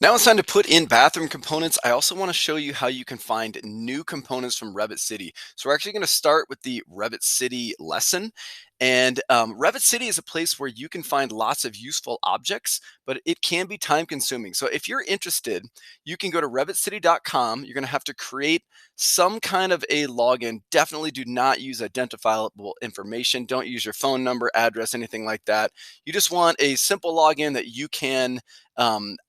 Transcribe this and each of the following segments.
Now it's time to put in bathroom components. I also want to show you how you can find new components from Revit City. So we're actually going to start with the Revit City lesson. And Revit City is a place where you can find lots of useful objects, but it can be time consuming. So if you're interested, you can go to revitcity.com. You're going to have to create some kind of a login. Definitely do not use identifiable information. Don't use your phone number, address, anything like that. You just want a simple login that you can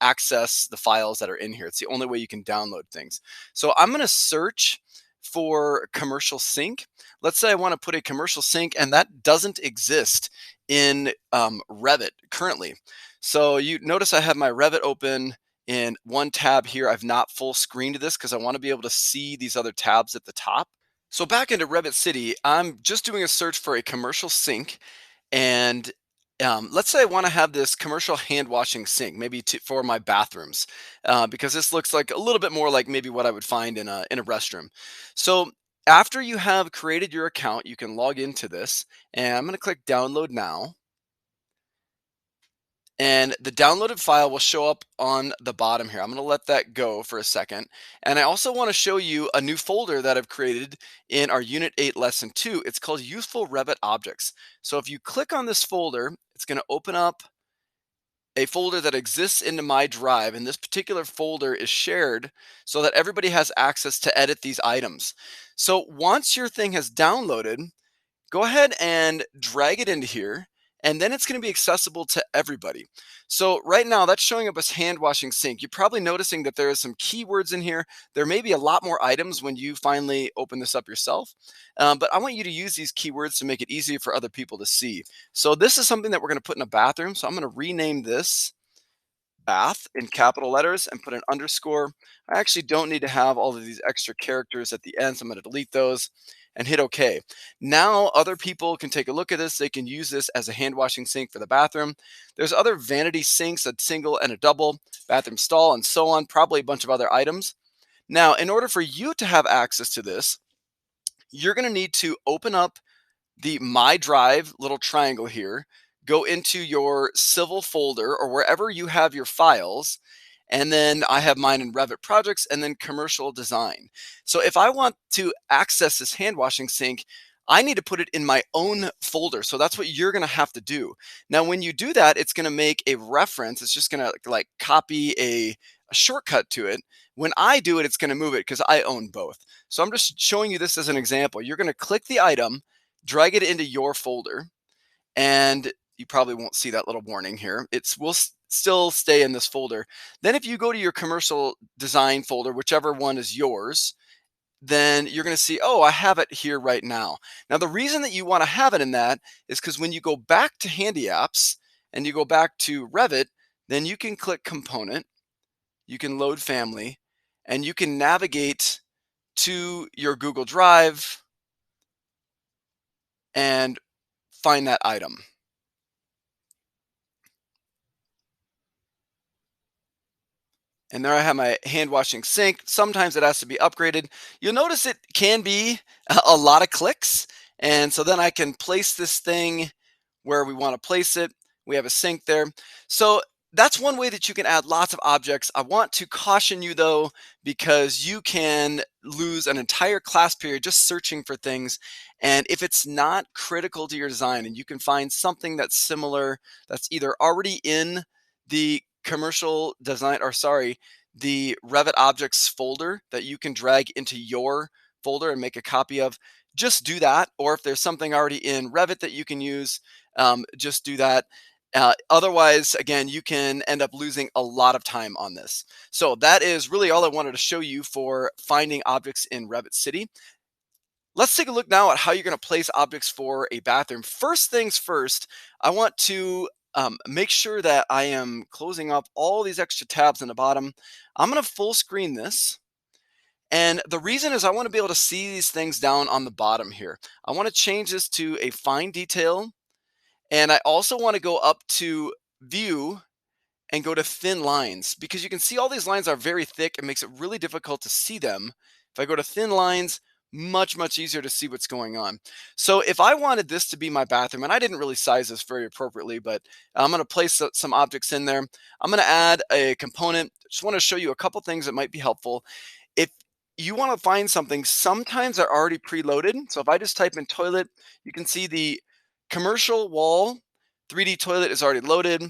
access the files that are in here. It's the only way you can download things. So I'm going to search for commercial sink. Let's say I want to put a commercial sink and that doesn't exist in Revit currently. So you notice I have my Revit open in one tab here. I've not full screened this because I want to be able to see these other tabs at the top. So back into Revit City, I'm just doing a search for a commercial sink, and let's say I want to have this commercial hand washing sink, maybe for my bathrooms, because this looks like a little bit more like maybe what I would find in a restroom. So after you have created your account, you can log into this, and I'm going to click Download Now. And the downloaded file will show up on the bottom here. I'm going to let that go for a second. And I also want to show you a new folder that I've created in our Unit 8 Lesson 2. It's called Useful Revit Objects. So if you click on this folder, it's going to open up a folder that exists into my drive. And this particular folder is shared so that everybody has access to edit these items. So once your thing has downloaded, go ahead and drag it into here, and then it's going to be accessible to everybody. So right now that's showing up as hand washing sink. You're probably noticing that there is some keywords in here. There may be a lot more items when you finally open this up yourself, but I want you to use these keywords to make it easier for other people to see. So this is something that we're going to put in a bathroom. So I'm going to rename this bath in capital letters and put an underscore. I actually don't need to have all of these extra characters at the end, so I'm going to delete those and hit OK. Now other people can take a look at this. They can use this as a hand washing sink for the bathroom. There's other vanity sinks, a single and a double, bathroom stall, and so on, probably a bunch of other items. Now, in order for you to have access to this, you're going to need to open up the My Drive little triangle here, go into your Civil folder or wherever you have your files, and then I have mine in Revit Projects and then Commercial Design. So if I want to access this hand washing sink, I need to put it in my own folder. So that's what you're going to have to do. Now, when you do that, it's going to make a reference. It's just going to like copy a shortcut to it. When I do it, it's going to move it because I own both. So I'm just showing you this as an example. You're going to click the item, drag it into your folder, and you probably won't see that little warning here. It will still stay in this folder. Then if you go to your commercial design folder, whichever one is yours, then you're going to see, oh, I have it here right now. Now, the reason that you want to have it in that is because when you go back to Handy Apps and you go back to Revit, then you can click Component, you can load Family, and you can navigate to your Google Drive and find that item. And there I have my hand washing sink. Sometimes it has to be upgraded. You'll notice it can be a lot of clicks. And so then I can place this thing where we want to place it. We have a sink there. So that's one way that you can add lots of objects. I want to caution you though, because you can lose an entire class period just searching for things. And if it's not critical to your design and you can find something that's similar, that's either already in the commercial design, or sorry, the Revit objects folder that you can drag into your folder and make a copy of, just do that. Or if there's something already in Revit that you can use, just do that. Otherwise, again, you can end up losing a lot of time on this. So that is really all I wanted to show you for finding objects in Revit City. Let's take a look now at how you're going to place objects for a bathroom. First things first, I want to make sure that I am closing up all these extra tabs in the bottom. I'm going to full screen this. And the reason is I want to be able to see these things down on the bottom here. I want to change this to a fine detail. And I also want to go up to View and go to Thin Lines, because you can see all these lines are very thick. It makes it really difficult to see them. If I go to Thin Lines, much easier to see what's going on. So if I wanted this to be my bathroom, and I didn't really size this very appropriately, but I'm going to place some objects in there. I'm going to add a component. Just want to show you a couple things that might be helpful. If you want to find something, sometimes they're already preloaded. So if I just type in toilet, you can see the commercial wall 3D toilet is already loaded.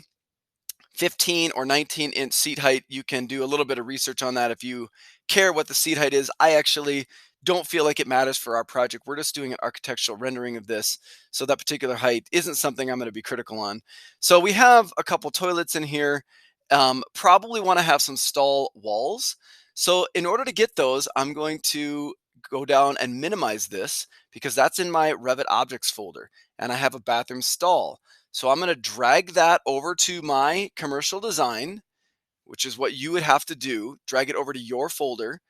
15 or 19-inch seat height. You can do a little bit of research on that if you care what the seat height is. I actually don't feel like it matters for our project. We're just doing an architectural rendering of this. So that particular height isn't something I'm going to be critical on. So we have a couple toilets in here. Probably want to have some stall walls. So in order to get those, I'm going to go down and minimize this because that's in my Revit objects folder. And I have a bathroom stall. So I'm going to drag that over to my commercial design, which is what you would have to do. Drag it over to your folder.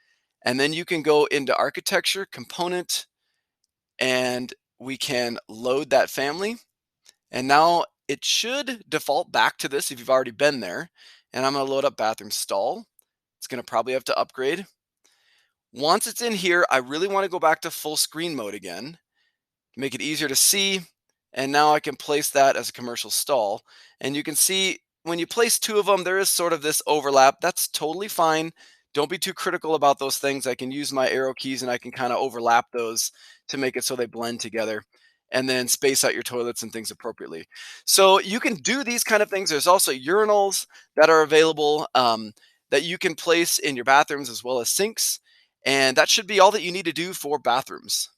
And then you can go into architecture, component, and we can load that family. And now it should default back to this if you've already been there. And I'm going to load up bathroom stall. It's going to probably have to upgrade. Once it's in here, I really want to go back to full screen mode again, make it easier to see. And now I can place that as a commercial stall. And you can see when you place two of them, there is sort of this overlap. That's totally fine. Don't be too critical about those things. I can use my arrow keys and I can kind of overlap those to make it so they blend together and then space out your toilets and things appropriately. So you can do these kind of things. There's also urinals that are available that you can place in your bathrooms as well as sinks. And that should be all that you need to do for bathrooms.